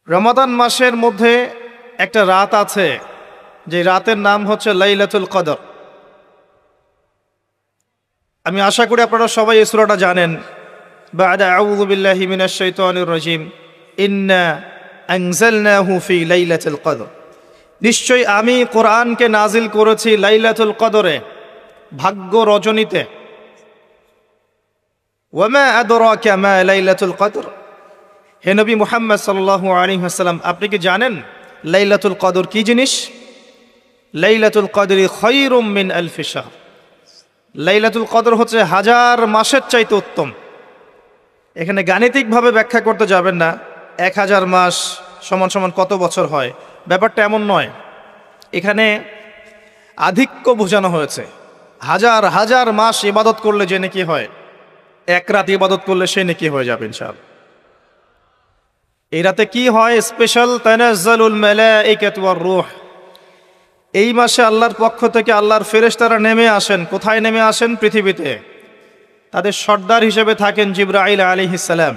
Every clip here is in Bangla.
রমাদান মাসের মধ্যে একটা রাত আছে, যে রাতের নাম হচ্ছে লাইলাতুল কদর। আমি আশা করি আপনারা সবাই এই সূরাটা জানেন। বা'দা আউযু বিল্লাহি মিনাশ শাইতানির রাজিম, ইন্না আনজালনাহু ফি লাইলাতুল কদর। নিশ্চয়ই আমি কোরআনকে নাজিল করেছি লাইলাতুল কদরে, ভাগ্য রজনীতে। ওয়ামা আদরাকা মা লাইলাতুল কদর। হে নবী মুহাম্মদ সাল্লাল্লাহু আলাইহি ওয়াসাল্লাম, আপনি কি জানেন লাইলাতুল কদর কি জিনিস? লাইলাতুল কদরি খায়রুম মিন আলফি শাহর। লাইলাতুল কদর হচ্ছে হাজার মাসের চাইতে উত্তম। এখানে গাণিতিকভাবে ব্যাখ্যা করতে যাবেন না, 1000 মাস সমান সমান কত বছর হয়, ব্যাপারটা এমন নয়। এখানে আধিক্য বোঝানো হয়েছে। হাজার হাজার মাস ইবাদত করলে যে নেকি হয়, এক রাত ইবাদত করলে সে নেকি হয়ে যাবে ইনশাআল্লাহ। এই রাতে কি হয়? স্পেশাল তানাজ্জালুল মালাইকাতু ওয়ার রূহ। এই মাসে আল্লাহর পক্ষ থেকে আল্লাহর ফেরেশতারা নেমে আসেন। কোথায় নেমে আসেন? পৃথিবীতে। তাদের সর্দার হিসেবে থাকেন জিবরাইল আলাইহিস সালাম।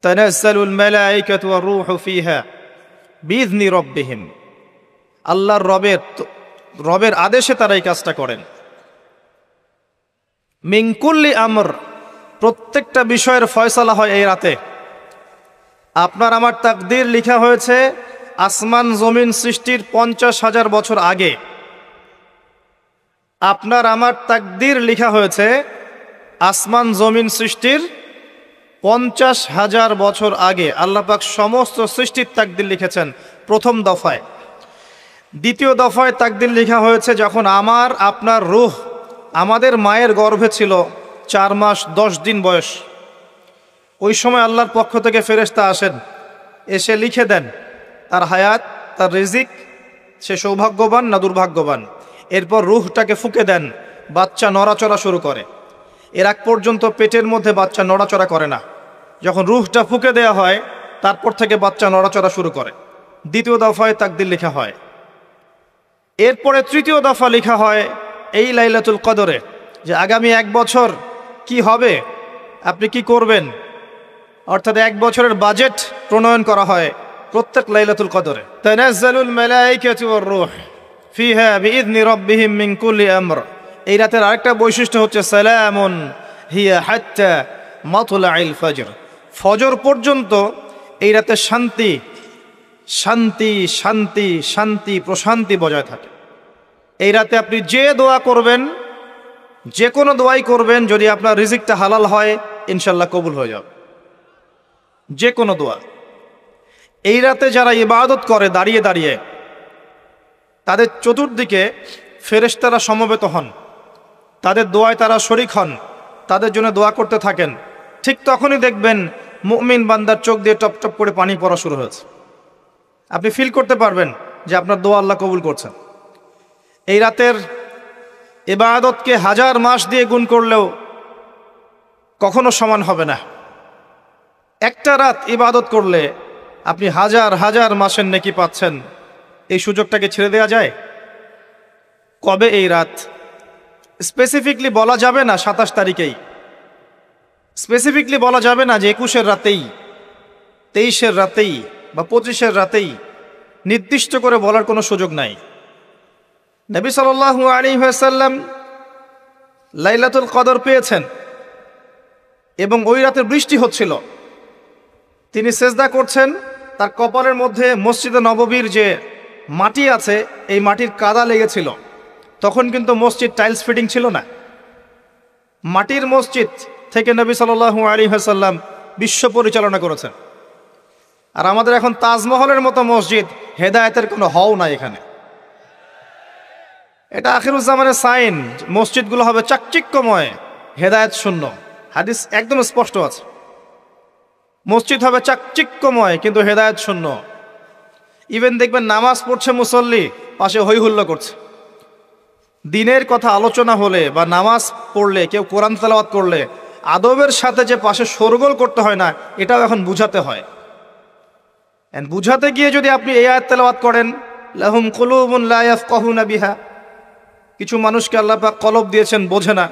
তানাজ্জালুল মালাইকাতু ওয়ার রূহু ফিহা বিইذনি রাব্বিহিম। আল্লাহর রবের আদেশে তারা এই কাজটা করেন। মিন কুল্লি আমর, প্রত্যেকটা বিষয়ের ফয়সালা হয় এই রাতে। আপনার আমার তাকদীর লেখা হয়েছে আসমান জমিন সৃষ্টির 50,000 বছর আগে। আপনার আমার তাকদীর লেখা হয়েছে আসমান জমিন সৃষ্টির 50,000 বছর আগে। আল্লাহ পাক সমস্ত সৃষ্টির তাকদীর লিখেছেন প্রথম দফায়। দ্বিতীয় দফায় তাকদীর লেখা হয়েছে যখন আমার আপনার রূহ আমাদের মায়ের গর্ভে ছিল 4 মাস 10 দিন বয়স। ওই সময় আল্লাহর পক্ষ থেকে ফেরেশতা আসেন, এসে লিখে দেন তার হায়াত, তার রিজিক, সে সৌভাগ্যবান না দুর্ভাগ্যবান। এরপর রূহটাকে ফুঁকে দেন, বাচ্চা নড়াচড়া শুরু করে। এর আগ পর্যন্ত পেটের মধ্যে বাচ্চা নড়াচড়া করে না। যখন রূহটা ফুঁকে দেওয়া হয় তারপর থেকে বাচ্চা নড়াচড়া শুরু করে। দ্বিতীয় দফায় তাকদীর লেখা হয়। এরপরে তৃতীয় দফা লেখা হয় এই লাইলাতুল কদরে, যে আগামী 1 বছর কি হবে, আপনি কি করবেন। অর্থাৎ 1 বছরের বাজেট প্রণয়ন করা হয় প্রত্যেক লাইলাতুল কদরে। তানাজ্জালুল মালাইকাতু ওয়ার রূহ ফিহা বিইذনি রাব্বিহিম মিন কুল্লি আমর। এই রাতের আরেকটা বৈশিষ্ট্য হচ্ছে সালামুন হিয়া হাত্তা মাতলাইল ফজর। ফজর পর্যন্ত এই রাতে শান্তি শান্তি শান্তি শান্তি প্রশান্তি বজায় থাকে। এই রাতে আপনি যে দোয়া করবেন, যে কোনো দোয়াই করবেন, যদি আপনার রিজিকটা হালাল হয় ইনশাল্লাহ কবুল হয়ে যাবে, যে কোনো দোয়া। এই রাতে যারা ইবাদত করে দাঁড়িয়ে দাঁড়িয়ে, তাদের চতুর্দিকে ফেরেশতারা সমবেত হন, তাদের দোয়ায় তারা শরিক হন, তাদের জন্য দোয়া করতে থাকেন। ঠিক তখনই দেখবেন মুমিন বান্দার চোখ দিয়ে টপ টপ করে পানি পড়া শুরু হয়েছে। আপনি ফিল করতে পারবেন যে আপনার দোয়া আল্লাহ কবুল করছেন। এই রাতের ইবাদতকে 1000 মাস দিয়ে গুণ করলেও কখনো সমান হবে না। একটা রাত ইবাদত করলে আপনি হাজার হাজার মাসের নেকি পাচ্ছেন। এই সুযোগটাকে ছেড়ে দেওয়া যায়? কবে এই রাত স্পেসিফিকলি বলা যাবে না, 27 তারিখেই স্পেসিফিকলি বলা যাবে না যে 21-এর রাতেই, 23-এর রাতেই বা 25-এর রাতেই, নির্দিষ্ট করে বলার কোনো সুযোগ নাই। নবী সাল্লাল্লাহু আলাইহি ওয়াসাল্লাম লাইলাতুল কদর পেয়েছেন এবং ওই রাতে বৃষ্টি হচ্ছিল। তিনি সেজদা করছেন, তার কপালের মধ্যে মসজিদে নববীর যে মাটি আছে এই মাটির কাদা লেগেছিল। তখন কিন্তু মসজিদ টাইলস ফিটিং ছিল না। মাটির মসজিদ থেকে নবী সাল্লাল্লাহু আলাইহি ওয়াসাল্লাম বিশ্ব পরিচালনা করেছেন। আর আমাদের এখন তাজমহলের মতো মসজিদ, হেদায়েতের কোনো হও নাই এখানে। এটা আখিরুজ্জামানের সাইন, মসজিদগুলো হবে চাকচিক্যময়, হেদায়েত শূন্য। হাদিস একদম স্পষ্ট আছে, মসজিদ হবে চাকচিক্যময় কিন্তু হেদায়েত শূন্য। ইভেন দেখবেন নামাজ পড়ছে মুসল্লি, পাশে হৈ হুল্লো করছে। দিনের কথা আলোচনা হলে বা নামাজ পড়লে, কেউ কোরআন তেলাওয়াত করলে আদবের সাথে যে পাশে শোরগোল করতে হয় না, এটাও এখন বুঝাতে হয়। বুঝাতে গিয়ে যদি আপনি এই আয়াত তেলাওয়াত করেন, লাহুম কুলুবুন লা ইয়াফকাহুনা বিহা, কিছু মানুষকে আল্লাহ পাক কলব দিয়েছেন বোঝে না।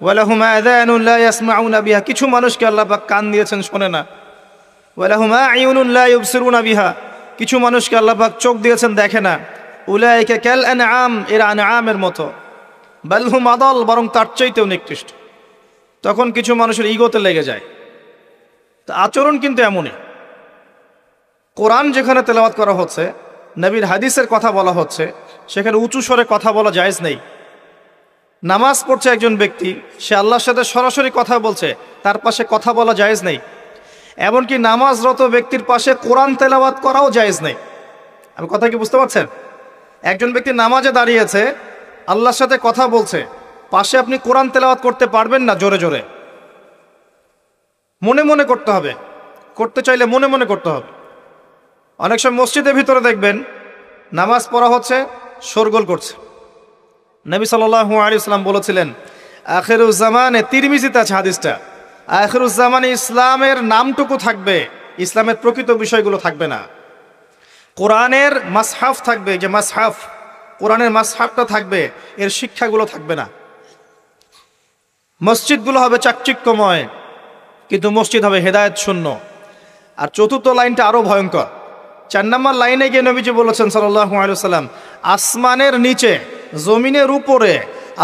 ওয়ালাহুম আযানুন লা ইয়াসমাউনা বিহা, কিছু মানুষকে আল্লাহ পাক কান দিয়েছেন শোনে না। ওয়ালাহুম আ'য়ুনুন লা ইউবসিরুনা বিহা, কিছু মানুষকে আল্লাহ পাক চোখ দিয়েছেন দেখে না। উলাইকা কাল আনআম, এরা আনআমের মতো। বাল হুম আদাল, বরং তার চাইতেও নিকৃষ্ট। তখন কিছু মানুষের ইগোতে লেগে যায়। তা আচরণ কিন্তু এমনই। কোরআন যেখানে তেলাওয়াত করা হচ্ছে, নবীর হাদিসের কথা বলা হচ্ছে, সেখানে উঁচু স্বরে কথা বলা জায়েজ নেই। নামাজ পড়ছে একজন ব্যক্তি, সে আল্লাহর সাথে সরাসরি কথা বলছে, তার পাশে কথা বলা জায়েজ নেই। এমনকি নামাজরত ব্যক্তির পাশে কোরআন তেলাওয়াত করাও জায়েজ নেই। আমি কথা কি বুঝতে পারছেন? একজন ব্যক্তি নামাজে দাঁড়িয়েছে, আল্লাহর সাথে কথা বলছে, পাশে আপনি কোরআন তেলাওয়াত করতে পারবেন না জোরে জোরে। মনে মনে করতে হবে, করতে চাইলে মনে মনে করতে হবে। অনেক সময় মসজিদের ভিতরে দেখবেন নামাজ পড়া হচ্ছে, শোরগোল করছে। নবী সাল্লাল্লাহু আলাইহি ওয়াসাল্লাম বলেছিলেন, আখিরুজ্জামানে, তিরমিজিতে আছে হাদিসটা, আখিরুজ্জামানে ইসলামের নামটুকু থাকবে, ইসলামের প্রকৃত বিষয়গুলো থাকবে না। কোরআনের মাসহাফ থাকবে, যে মাসহাফ, কোরআনের মাসহাফটা থাকবে, এর শিক্ষাগুলো থাকবে না। মসজিদগুলো হবে চাকচিক্যময়, কিন্তু মসজিদ হবে হেদায়েত শূন্য। আর চতুর্থ লাইনটা আরো ভয়ঙ্কর। 4 নম্বর লাইনে গিয়ে নবীজি বলেছেন সাল্লাল্লাহু আলাইহি ওয়াসাল্লাম, আসমানের নিচে জমিনের উপরে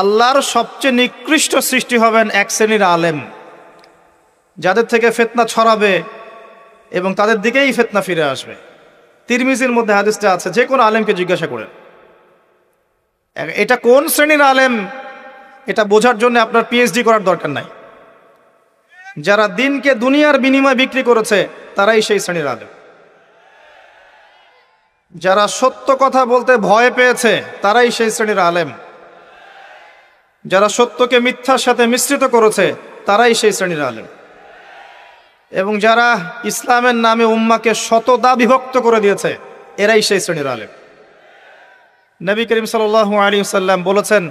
আল্লাহর সবচেয়ে নিকৃষ্ট সৃষ্টি হবেন এক শ্রেণীর আলেম, যাদের থেকে ফিতনা ছড়াবে এবং তাদের দিকেই ফিতনা ফিরে আসবে। তিরমিজির মধ্যে হাদিসটা আছে, যে কোনো আলেমকে জিজ্ঞাসা করেন এটা কোন শ্রেণীর আলেম, এটা বোঝার জন্য আপনার পিএইচডি করার দরকার নাই। যারা দিনকে দুনিয়ার বিনিময়ে বিক্রি করেছে, তারাই সেই শ্রেণীর আলেম। যারা সত্য কথা বলতে ভয় পেয়েছে, তারাই সেই শ্রেণীর আলেম। যারা সত্যকে মিথ্যার সাথে মিশ্রিত করেছে, তারাই সেই শ্রেণীর আলেম। এবং যারা ইসলামের নামে উম্মাকে শতদা বিভক্ত করে দিয়েছে, এরাই সেই শ্রেণীর আলেম। নবী করিম সাল্লাল্লাহু আলাইহি ওয়াসাল্লাম বলেছেন,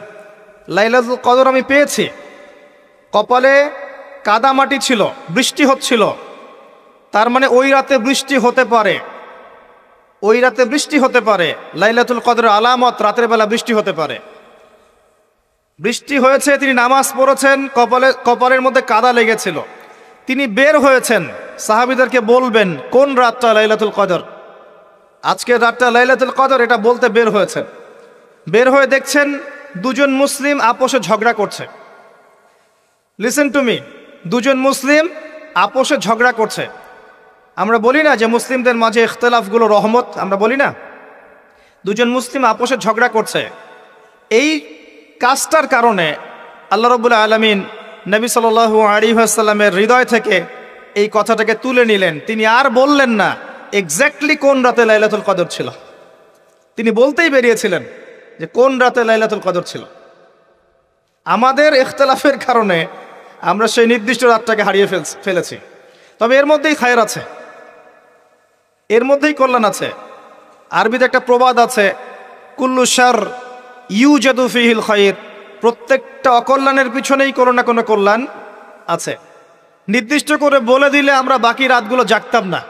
লাইলাতুল কদর আমি পেয়েছি, কপালে কাদামাটি ছিল, বৃষ্টি হচ্ছিল, তার মানে ওই রাতে বৃষ্টি হতে পারে, ওই রাতে বৃষ্টি হতে পারে। লাইলাতুল কদরের আলামত, রাতের বেলা বৃষ্টি হতে পারে। বৃষ্টি হয়েছে, তিনি নামাজ পড়েছেন, কপালের মধ্যে কাদা লেগেছিল, তিনি বের হয়েছেন, সাহাবীদেরকে বলবেন কোন রাতটা লাইলাতুল কদর, আজকের রাতটা লাইলাতুল কদর, এটা বলতে বের হয়েছেন। বের হয়ে দেখছেন দুজন মুসলিম আপোষে ঝগড়া করছে। লিসেন টু মি, দুজন মুসলিম আপোষে ঝগড়া করছে। আমরা বলি না যে মুসলিমদের মাঝে ইখতিলাফগুলো রহমত, আমরা বলি না? দুজন মুসলিম আপোষে ঝগড়া করছে, এই কাজটার কারণে আল্লাহ রাব্বুল আলামিন নবী সাল্লাল্লাহু আলাইহি ওয়াসাল্লামের হৃদয় থেকে এই কথাটাকে তুলে নিলেন। তিনি আর বললেন না এক্স্যাক্টলি কোন রাতে লাইলাতুল কদর ছিল, তিনি বলতেই বেরিয়েছিলেন যে কোন রাতে লাইলাতুল কদর ছিল। আমাদের ইখতিলাফের কারণে আমরা সেই নির্দিষ্ট রাতটাকে হারিয়ে ফেলেছি। তবে এর মধ্যেই খায়ের আছে, এর মধ্যেই কল্যাণ আছে। আরবিতে একটা প্রবাদ আছে, কুল্লু শার ইউজাদু ফিহিল খায়র, প্রত্যেকটা অকল্যাণের পিছনেই কোনো না কোনো কল্যাণ আছে। নির্দিষ্ট করে বলে দিলে আমরা বাকি রাতগুলো জাগতাম না।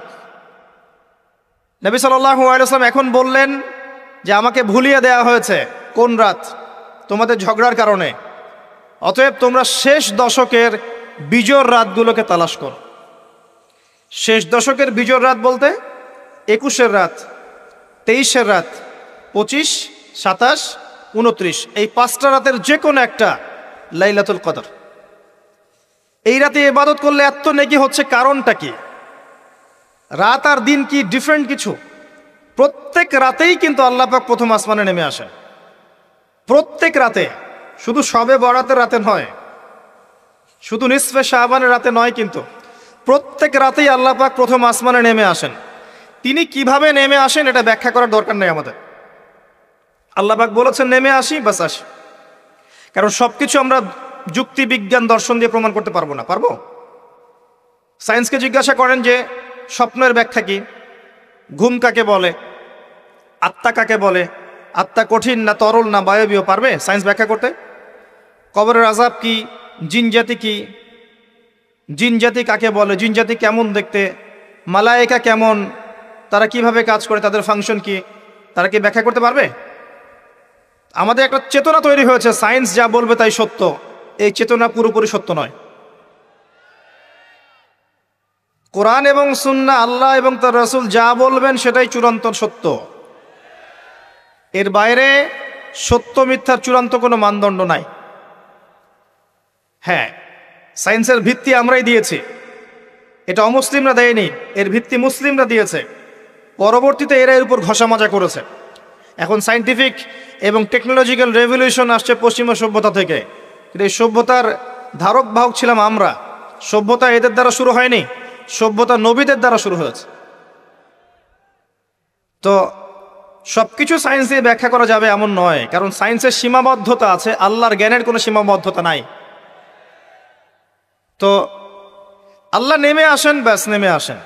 নবী সাল্লাল্লাহু আলাইহি ওয়াসাল্লাম এখন বললেন যে আমাকে ভুলিয়ে দেয়া হয়েছে কোন রাত, তোমাদের ঝগড়ার কারণে। অতএব তোমরা শেষ দশকের বিজোড় রাতগুলোকে তালাশ করো। শেষ দশকের বিজোড় রাত বলতে 21-এর রাত, 23-এর রাত, 25, 27, 29, এই 5টা রাতের যে কোনো একটা লাইলাতুল কদর। এই রাতে ইবাদত করলে এত নেকি হচ্ছে, কারণটা কি? রাত আর দিন কি ডিফারেন্ট কিছু? প্রত্যেক রাতেই কিন্তু আল্লাহ পাক প্রথম আসমানে নেমে আসেন, প্রত্যেক রাতে, শুধু শবে বরাতের রাতে নয়, শুধু নিসফে শাবানের রাতে নয়, কিন্তু প্রত্যেক রাতেই আল্লাহ পাক প্রথম আসমানে নেমে আসেন। তিনি কিভাবে নেমে আসেন এটা ব্যাখ্যা করার দরকার নেই আমাদের। আল্লাহ পাক বলেছেন নেমে আসি, বাস আসি। কারণ সবকিছু আমরা যুক্তি, বিজ্ঞান, দর্শন দিয়ে প্রমাণ করতে পারবো না। পারবো? সায়েন্সকে জিজ্ঞাসা করেন যে স্বপ্নের ব্যাখ্যা কি, ঘুম কাকে বলে, আত্মা কাকে বলে, আত্মা কঠিন না তরল না বায়বীয়, পারবে সায়েন্স ব্যাখ্যা করতে? কবরের আযাব কি, জিন জাতি কি, জিন জাতি কাকে বলে, জিন জাতি কেমন দেখতে, মালায়েকা কেমন, তারা কিভাবে কাজ করে, তাদের ফাংশন কি, তারা কি ব্যাখ্যা করতে পারবে? আমাদের একটা চেতনা তৈরি হয়েছে, সায়েন্স যা বলবে তাই সত্য। এই চেতনা পুরোপুরি সত্য নয়। কোরআন এবং সুন্নাহ, আল্লাহ এবং তার রাসূল যা বলবেন সেটাই চূড়ান্ত সত্য। এর বাইরে সত্য মিথ্যার চূড়ান্ত কোনো মানদণ্ড নাই। হ্যাঁ, সায়েন্সের ভিত্তি আমরাই দিয়েছি, এটা অমুসলিমরা দেয়নি, এর ভিত্তি মুসলিমরা দিয়েছে। পরবর্তীতে এরা এর উপর ঘষা মাজা করেছে। এখন সায়েন্টিফিক এবং টেকনোলজিক্যাল রেভলিউশন আসছে পশ্চিমা সভ্যতা থেকে, কিন্তু এই সভ্যতার ধারক বাহক ছিলাম আমরা। সভ্যতা এদের দ্বারা শুরু হয়নি, সভ্যতা নবীদের দ্বারা শুরু হয়েছে। তো সব কিছু সায়েন্স দিয়ে ব্যাখ্যা করা যাবে এমন নয়, কারণ সায়েন্সের সীমাবদ্ধতা আছে, আল্লাহর জ্ঞানের কোনো সীমাবদ্ধতা নাই। তো আল্লাহ নেমে আসেন, ব্যাস নেমে আসেন।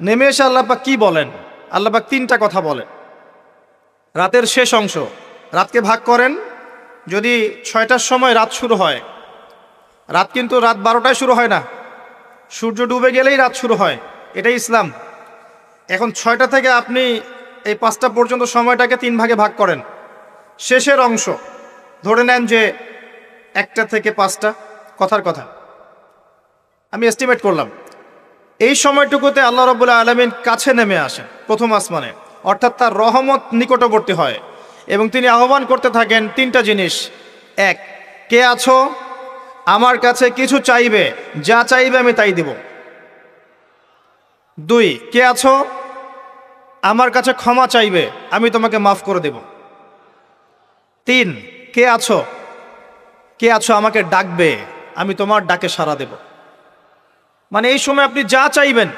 নেমে এসে আল্লাহ পাক কি বলেন? আল্লাহ পাক তিনটা কথা বলেন। রাতের শেষ অংশ, রাতকে ভাগ করেন। যদি 6টার সময় রাত শুরু হয়, রাত কিন্তু রাত 12টায় শুরু হয় না, সূর্য ডুবে গেলেই রাত শুরু হয়, এটাই ইসলাম। এখন 6টা থেকে আপনি এই 5টা পর্যন্ত সময়টাকে 3 ভাগে ভাগ করেন। শেষের অংশ ধরে নেন যে 1টা থেকে 5টা, কথার কথা আমি এস্টিমেট করলাম, এই সময়টুকুতে আল্লাহ রাব্বুল আলামিন কাছে নেমে আসেন প্রথম আসমানে, অর্থাৎ তার রহমত নিকটবর্তী হয় এবং তিনি আহ্বান করতে থাকেন 3টা জিনিস। 1, কে আছো? আমার কাছে কিছু চাইবে, যা চাইবে আমি তাই দিব। 2, কে আছো? আমার কাছে ক্ষমা চাইবে, আমি তোমাকে মাফ করে দেব। 3, কে আছো? কে আছো আমাকে ডাকবে, আমি তোমার ডাকে সাড়া দেব। মানে এই সময় আপনি যা চাইবেন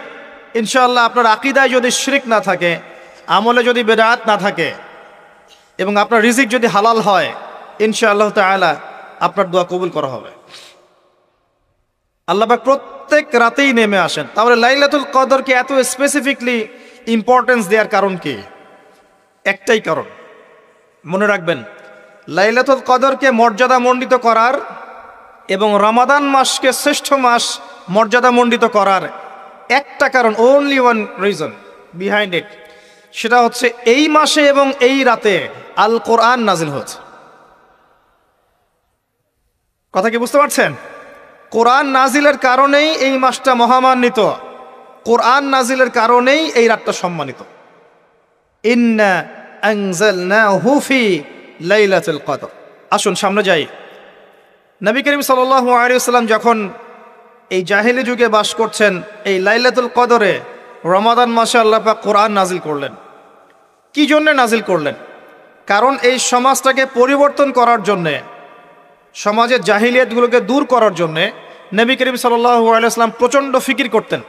ইনশাআল্লাহ, আপনার আকীদায় যদি শিরক না থাকে, আমলে যদি বেদাত না থাকে এবং আপনার রিজিক যদি হালাল হয়, ইনশাআল্লাহ তাআলা আপনার দোয়া কবুল করা হবে। আল্লাহ পাক প্রত্যেক রাতেই নেমে আসেন। তাহলে লাইলাতুল কদরকে এত স্পেসিফিকলি ইম্পর্টেন্স দেওয়ার কারণ কি? একটাই কারণ, মনে রাখবেন, লাইলাতুল কদরকে মর্যাদামণ্ডিত করার এবং রমাদান মাসকে শ্রেষ্ঠ মাস মর্যাদামণ্ডিত করার একটা কারণ, only one reason behind it, সেটা হচ্ছে এই মাসে এবং এই রাতে আল কোরআন নাজিল হয়েছে। কথা কি বুঝতে পারছেন? কোরআন নাজিলের কারণেই এই মাসটা মহামান্বিত, কোরআন নাজিলের কারণেই এই রাতটা সম্মানিত। ইন্না আনজালনাহু ফি লাইলাতুল কদর। আসুন সামনে যাই। নবী করিম সাল্লাল্লাহু আলাইহি ওয়াসাল্লাম যখন এই জাহেলি যুগে বাস করছেন, এই লাইলাতুল কদরে রমাদান মাসে আল্লাহ পাক কোরআন নাজিল করলেন। কি জন্য নাজিল করলেন? কারণ এই সমাজটাকে পরিবর্তন করার জন্যে, সমাজের জাহিলিয়াতগুলোকে দূর করার জন্যে নবী করিম সাল্লাল্লাহু আলাইহি ওয়াসাল্লাম প্রচণ্ড ফিকির করতেন।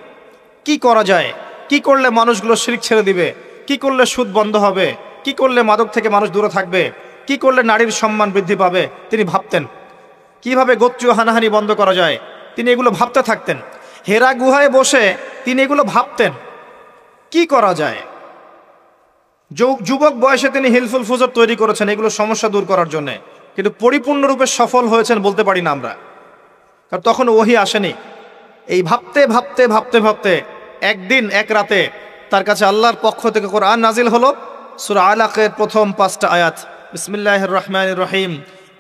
কি করা যায়, কি করলে মানুষগুলো শিরক ছেড়ে দিবে, কি করলে সুদ বন্ধ হবে, কি করলে মাদক থেকে মানুষ দূরে থাকবে, কি করলে নারীর সম্মান বৃদ্ধি পাবে। তিনি ভাবতেন কিভাবে গোত্রীয় হানাহানি বন্ধ করা যায়, তিনি এগুলো ভাবতে থাকতেন। হেরা গুহায় বসে তিনি এগুলো ভাবতেন কি করা যায়। যুবক বয়সে তিনি হিলফুল ফুজর তৈরি করেছেন এগুলো সমস্যা দূর করার জন্যে, কিন্তু পরিপূর্ণরূপে সফল হয়েছেন বলতে পারি না আমরা, কারণ তখন ওহী আসেনি। এই ভাবতে ভাবতে ভাবতে ভাবতে একদিন এক রাতে তার কাছে আল্লাহর পক্ষ থেকে কোরআন নাজিল হলো। সূরা আলাকের প্রথম 5টা আয়াত, বিসমিল্লাহির রহমানির রহিম,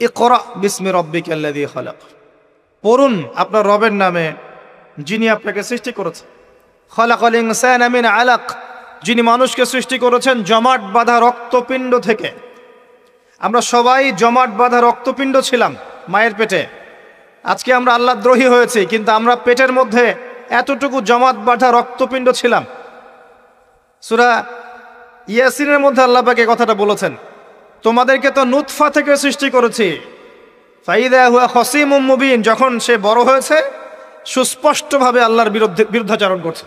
ইকরা বিসমি রাব্বিকাল্লাযী খালাক। পড়ুন আপনার রবের নামে, যিনি আপনাকে সৃষ্টি করেছেন। খালাকাল ইনসানা মিন আলাক, যিনি মানুষকে সৃষ্টি করেছেন জমাট বাঁধা রক্তপিণ্ড থেকে। আমরা সবাই জমাট বাঁধা রক্তপিণ্ড ছিলাম মায়ের পেটে। আজকে আমরা আল্লাহদ্রোহী হয়েছি, কিন্তু আমরা পেটের মধ্যে এতটুকু জমাট বাঁধা রক্তপিণ্ড ছিলাম। সূরা ইয়াসিনের মধ্যে আল্লাহ পাক এই কথাটা বলেছেন, তোমাদেরকে তো নুতফা থেকে সৃষ্টি করেছি, ফাইদা হুয়া খসিমুম মুবিন, যখন সে বড় হয়েছে সুস্পষ্টভাবে আল্লাহর বিরুদ্ধাচরণ করছে।